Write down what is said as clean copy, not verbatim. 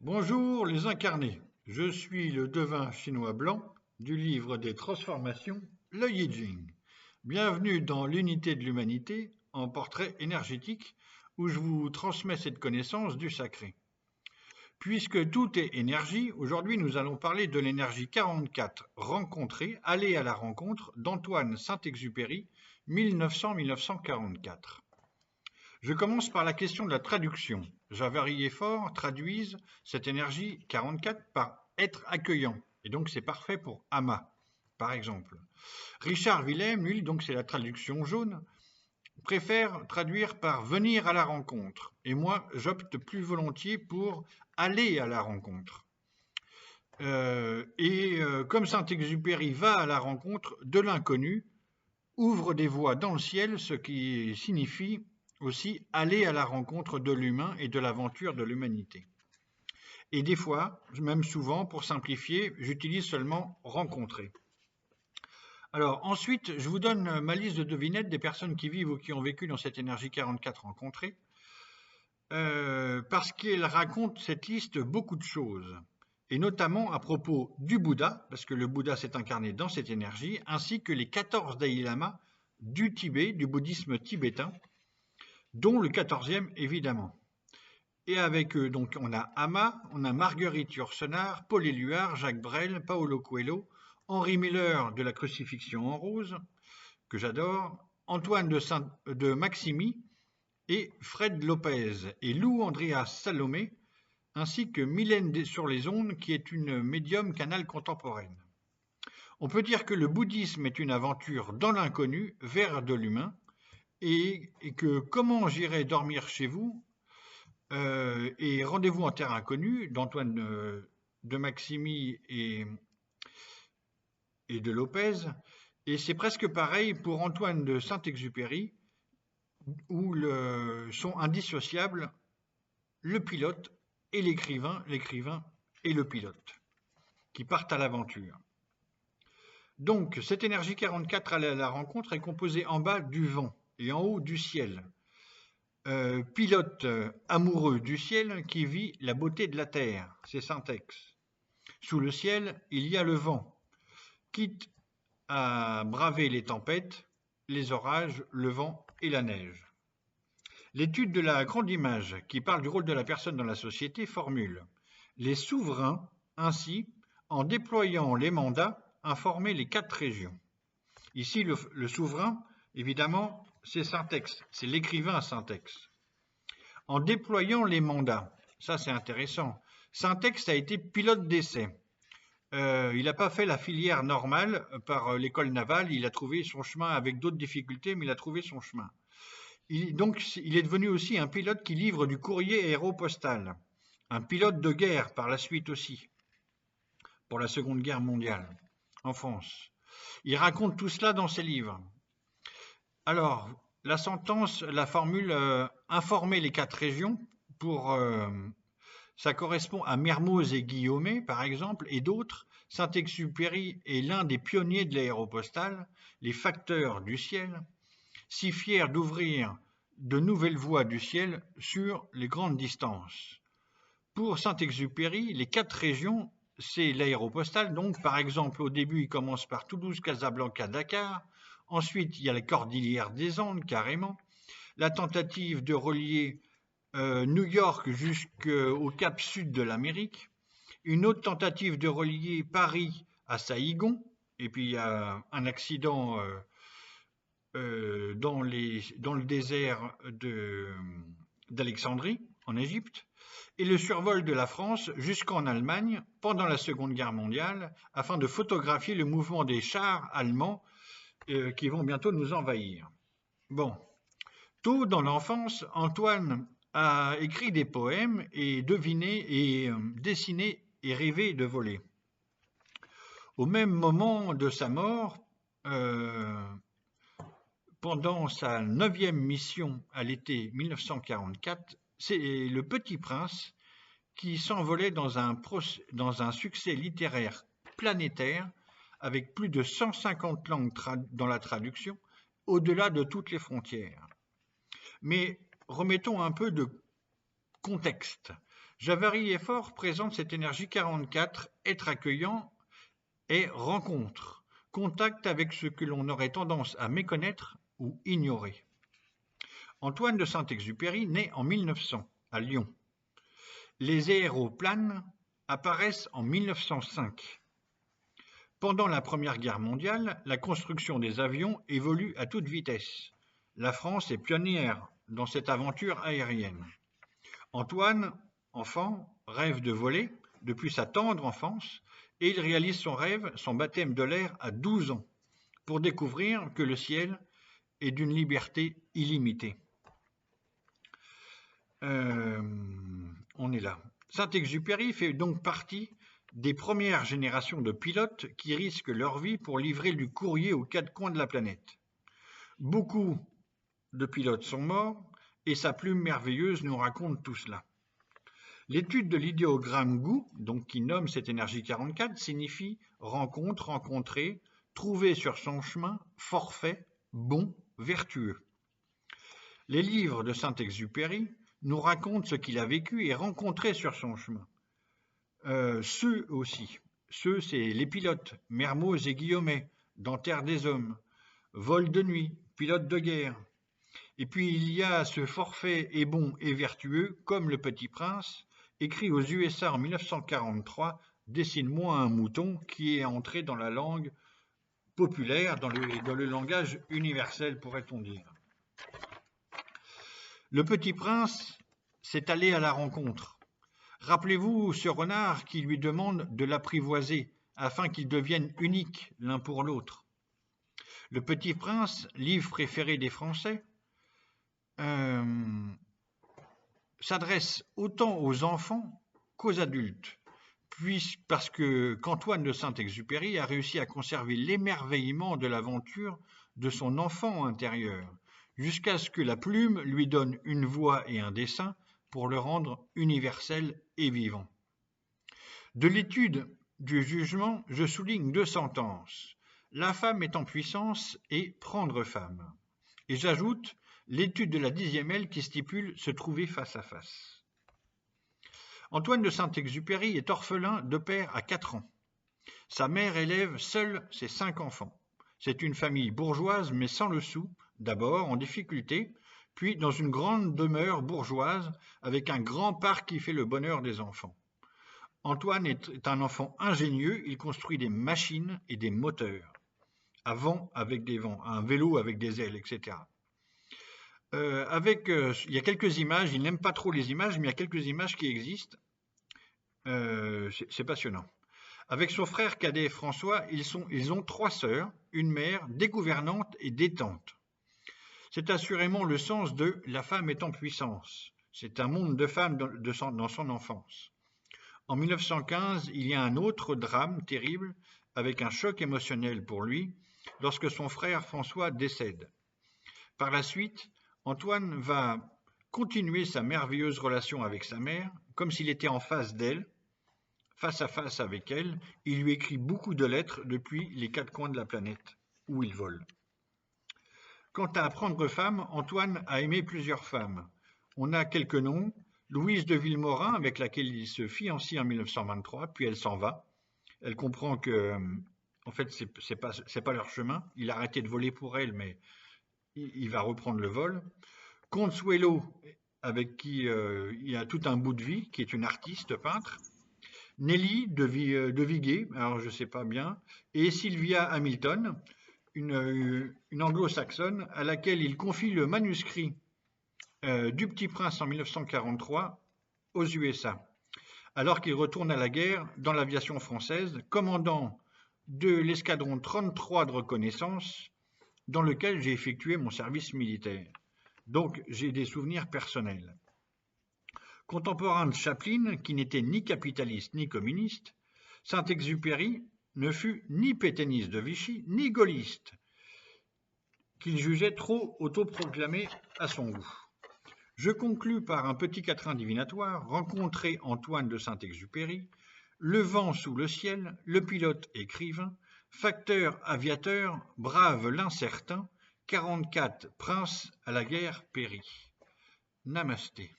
Bonjour les incarnés, je suis le devin chinois blanc du livre des transformations, le Yi Jing. Bienvenue dans l'unité de l'humanité en portrait énergétique où je vous transmets cette connaissance du sacré. Puisque tout est énergie, aujourd'hui nous allons parler de l'énergie 44, rencontrer, aller à la rencontre d'Antoine Saint-Exupéry, 1900-1944. Je commence par la question de la traduction. Javert et Fort traduisent cette énergie 44 par être accueillant. Et donc c'est parfait pour Ama, par exemple. Richard Willem, lui, donc c'est la traduction jaune, préfère traduire par venir à la rencontre. Et moi, j'opte plus volontiers pour aller à la rencontre. Comme Saint-Exupéry va à la rencontre de l'inconnu, ouvre des voies dans le ciel, ce qui signifie aussi aller à la rencontre de l'humain et de l'aventure de l'humanité. Et des fois, même souvent, pour simplifier, j'utilise seulement rencontrer. Alors ensuite, je vous donne ma liste de devinettes des personnes qui vivent ou qui ont vécu dans cette énergie 44 rencontrée, parce qu'elle raconte cette liste beaucoup de choses, et notamment à propos du Bouddha, parce que le Bouddha s'est incarné dans cette énergie, ainsi que les 14 Dalai Lama du Tibet, du bouddhisme tibétain, dont le 14e évidemment. Et avec eux, donc, on a Ama, on a Marguerite Yourcenar, Paul Éluard, Jacques Brel, Paolo Coelho, Henri Miller de la Crucifixion en rose, que j'adore, Antoine de Maximi et Fred Lopez et Lou Andreas Salomé, ainsi que Mylène sur les ondes, qui est une médium canal contemporaine. On peut dire que le bouddhisme est une aventure dans l'inconnu vers de l'humain, et que comment j'irai dormir chez vous et Rendez-vous en terre inconnue d'Antoine de Maximi et de Lopez. Et c'est presque pareil pour Antoine de Saint-Exupéry, où sont indissociables le pilote et l'écrivain et le pilote, qui partent à l'aventure. Donc, cette énergie 44 à la rencontre est composée en bas du vent et en haut du ciel. Pilote amoureux du ciel qui vit la beauté de la terre, c'est Syntex. Sous le ciel, il y a le vent, quitte à braver les tempêtes, les orages, le vent et la neige. L'étude de la grande image, qui parle du rôle de la personne dans la société, formule les souverains, ainsi, en déployant les mandats, informer les 4 régions. Ici, le souverain, évidemment, c'est Syntex, c'est l'écrivain Syntex. En déployant les mandats, ça c'est intéressant, Syntex a été pilote d'essai. Il n'a pas fait la filière normale par l'école navale, il a trouvé son chemin avec d'autres difficultés, mais il a trouvé son chemin. Donc il est devenu aussi un pilote qui livre du courrier aéropostal, un pilote de guerre par la suite aussi, pour la Seconde Guerre mondiale, en France. Il raconte tout cela dans ses livres. Alors, la sentence, la formule informer les 4 régions, ça correspond à Mermoz et Guillaumet, par exemple, et d'autres. Saint-Exupéry est l'un des pionniers de l'aéropostale, les facteurs du ciel, si fiers d'ouvrir de nouvelles voies du ciel sur les grandes distances. Pour Saint-Exupéry, les 4 régions, c'est l'aéropostale. Donc, par exemple, au début, il commence par Toulouse, Casablanca, Dakar. Ensuite, il y a la cordillère des Andes, carrément. La tentative de relier New York jusqu'au cap sud de l'Amérique. Une autre tentative de relier Paris à Saïgon. Et puis, il y a un accident dans le désert d'Alexandrie, en Égypte, et le survol de la France jusqu'en Allemagne pendant la Seconde Guerre mondiale, afin de photographier le mouvement des chars allemands qui vont bientôt nous envahir. Bon, tôt dans l'enfance, Antoine a écrit des poèmes et deviné et dessiné et rêvé de voler. Au même moment de sa mort, pendant sa 9e mission à l'été 1944, c'est le Petit Prince qui s'envolait dans un succès littéraire planétaire avec plus de 150 langues dans la traduction, au-delà de toutes les frontières. Mais remettons un peu de contexte. Javary et Faure présentent cette énergie 44, être accueillant et rencontre, contact avec ce que l'on aurait tendance à méconnaître ou ignorer. Antoine de Saint-Exupéry naît en 1900 à Lyon. Les aéroplanes apparaissent en 1905. Pendant la Première Guerre mondiale, la construction des avions évolue à toute vitesse. La France est pionnière dans cette aventure aérienne. Antoine, enfant, rêve de voler depuis sa tendre enfance et il réalise son rêve, son baptême de l'air à 12 ans, pour découvrir que le ciel est d'une liberté illimitée. On est là. Saint-Exupéry fait donc partie des premières générations de pilotes qui risquent leur vie pour livrer du courrier aux quatre coins de la planète. Beaucoup de pilotes sont morts et sa plume merveilleuse nous raconte tout cela. L'étude de l'idéogramme GOU, donc qui nomme cette énergie 44, signifie rencontre, rencontrer, trouver sur son chemin, forfait, bon, vertueux. Les livres de Saint-Exupéry nous racontent ce qu'il a vécu et rencontré sur son chemin. Ceux, c'est les pilotes, Mermoz et Guillaumet, dans Terre des Hommes, Vol de nuit, pilote de guerre. Et puis il y a ce forfait est bon et vertueux, comme Le Petit Prince, écrit aux USA en 1943, Dessine-moi un mouton, qui est entré dans la langue populaire, dans le langage universel, pourrait-on dire. Le Petit Prince s'est allé à la rencontre. Rappelez-vous ce renard qui lui demande de l'apprivoiser afin qu'ils deviennent uniques l'un pour l'autre. Le Petit Prince, livre préféré des Français, s'adresse autant aux enfants qu'aux adultes, parce qu'Antoine de Saint-Exupéry a réussi à conserver l'émerveillement de l'aventure de son enfant intérieur, jusqu'à ce que la plume lui donne une voix et un dessin pour le rendre universel et vivant. De l'étude du jugement, je souligne 2 sentences. La femme est en puissance et prendre femme. Et j'ajoute l'étude de la 10e aile qui stipule se trouver face à face. Antoine de Saint-Exupéry est orphelin de père à 4 ans. Sa mère élève seule ses 5 enfants. C'est une famille bourgeoise mais sans le sou, d'abord en difficulté, puis dans une grande demeure bourgeoise avec un grand parc qui fait le bonheur des enfants. Antoine est un enfant ingénieux, il construit des machines et des moteurs, à vent avec des vents, un vélo avec des ailes, etc. Il y a quelques images, il n'aime pas trop les images, mais il y a quelques images qui existent. C'est passionnant. Avec son frère cadet François, ils ont 3 sœurs, une mère, des gouvernantes et des tantes. C'est assurément le sens de « la femme est en puissance ». C'est un monde de femmes dans son enfance. En 1915, il y a un autre drame terrible, avec un choc émotionnel pour lui, lorsque son frère François décède. Par la suite, Antoine va continuer sa merveilleuse relation avec sa mère, comme s'il était en face d'elle, face à face avec elle. Il lui écrit beaucoup de lettres depuis les 4 coins de la planète, où il vole. Quant à prendre femme, Antoine a aimé plusieurs femmes. On a quelques noms. Louise de Villemorin, avec laquelle il se fiancie en 1923, puis elle s'en va. Elle comprend que, en fait, c'est pas leur chemin. Il a arrêté de voler pour elle, mais il va reprendre le vol. Consuelo, avec qui il a tout un bout de vie, qui est une artiste peintre. Nelly de Viguier, alors je ne sais pas bien. Et Sylvia Hamilton, une anglo-saxonne, à laquelle il confie le manuscrit du Petit Prince en 1943 aux USA, alors qu'il retourne à la guerre dans l'aviation française, commandant de l'escadron 33 de reconnaissance, dans lequel j'ai effectué mon service militaire. Donc j'ai des souvenirs personnels. Contemporain de Chaplin, qui n'était ni capitaliste ni communiste, Saint-Exupéry ne fut ni pétainiste de Vichy, ni gaulliste, qu'il jugeait trop autoproclamé à son goût. Je conclus par un petit quatrain divinatoire, rencontrer Antoine de Saint-Exupéry, le vent sous le ciel, le pilote écrivain, facteur aviateur, brave l'incertain, 44 princes à la guerre périt. Namasté.